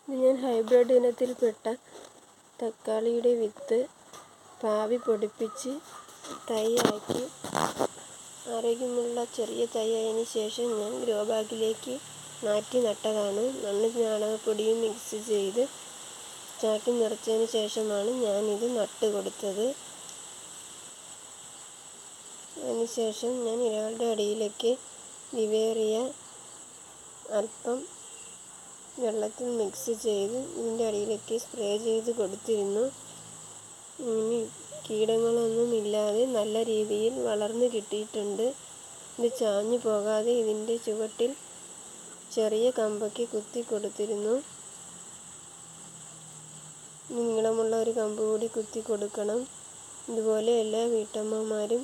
ഇത് ഞാൻ ഹൈബ്രിഡ് ഇനത്തിൽപ്പെട്ട തക്കാളിയുടെ വിത്ത് പാവി പൊടിപ്പിച്ച് തൈയാക്കി ആരോഗ്യമുള്ള ചെറിയ തൈയായതിനു ശേഷം ഞാൻ ഗ്രോ ബാഗിലേക്ക് മാറ്റി നട്ടതാണ്. മണ്ണും ചാണകപ്പൊടിയും മിക്സ് ചെയ്ത് ചാക്കിൽ നിറച്ചതിന് ശേഷമാണ് ഞാനിത് നട്ട് കൊടുത്തത്. അതിനുശേഷം ഞാൻ ഇലകളുടെ അടിയിലേക്ക് വിവേറിയ അല്പം വെള്ളത്തിൽ മിക്സ് ചെയ്ത് ഇതിൻ്റെ അടിയിലേക്ക് സ്പ്രേ ചെയ്ത് കൊടുത്തിരുന്നു. ഇനി കീടങ്ങളൊന്നും ഇല്ലാതെ നല്ല രീതിയിൽ വളർന്നു കിട്ടിയിട്ടുണ്ട്. ഇത് ചാഞ്ഞു പോകാതെ ഇതിൻ്റെ ചുവട്ടിൽ ചെറിയ കമ്പൊക്കെ കുത്തി കൊടുത്തിരുന്നു. നീളമുള്ള ഒരു കമ്പ് കൂടി കുത്തി കൊടുക്കണം. ഇതുപോലെ എല്ലാ വീട്ടമ്മമാരും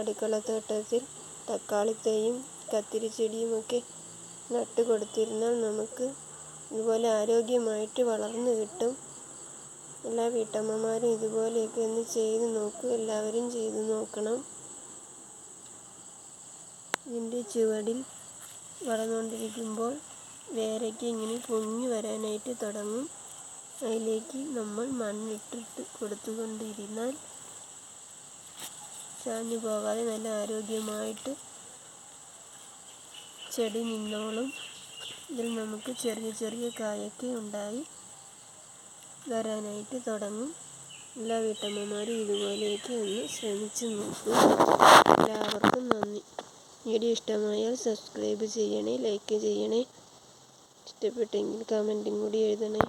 അടുക്കളത്തോട്ടത്തിൽ തക്കാളിത്തൈയും കത്തിരിച്ചെടിയുമൊക്കെ നട്ട് കൊടുത്തിരുന്നാൽ നമുക്ക് ഇതുപോലെ ആരോഗ്യമായിട്ട് വളർന്നു കിട്ടും. എല്ലാ വീട്ടമ്മമാരും ഇതുപോലെയൊക്കെ ഒന്ന് ചെയ്ത് നോക്കൂ. എല്ലാവരും ചെയ്ത് നോക്കണം. ഇതിൻ്റെ ചുവടിൽ വളർന്നുകൊണ്ടിരിക്കുമ്പോൾ വേരയ്ക്ക് ഇങ്ങനെ പൊങ്ങി വരാനായിട്ട് തുടങ്ങും. അതിലേക്ക് നമ്മൾ മണ്ണിട്ടിട്ട് കൊടുത്തുകൊണ്ടിരുന്നാൽ ചാഞ്ഞു പോകാതെ നല്ല ആരോഗ്യമായിട്ട് ചെടി നിന്നോളും. ഇതിൽ നമുക്ക് ചെറിയ ചെറിയ കായൊക്കെ ഉണ്ടായി വരാനായിട്ട് തുടങ്ങും. എല്ലാ വീട്ടമ്മമാരും ഇതുപോലെയൊക്കെ ഒന്ന് ശ്രമിച്ചു നോക്കൂ. എല്ലാവർക്കും നന്ദി. വീഡിയോ ഇഷ്ടമായാൽ സബ്സ്ക്രൈബ് ചെയ്യണേ, ലൈക്ക് ചെയ്യണേ. ഇഷ്ടപ്പെട്ടെങ്കിൽ കമൻറ്റും കൂടി എഴുതണേ.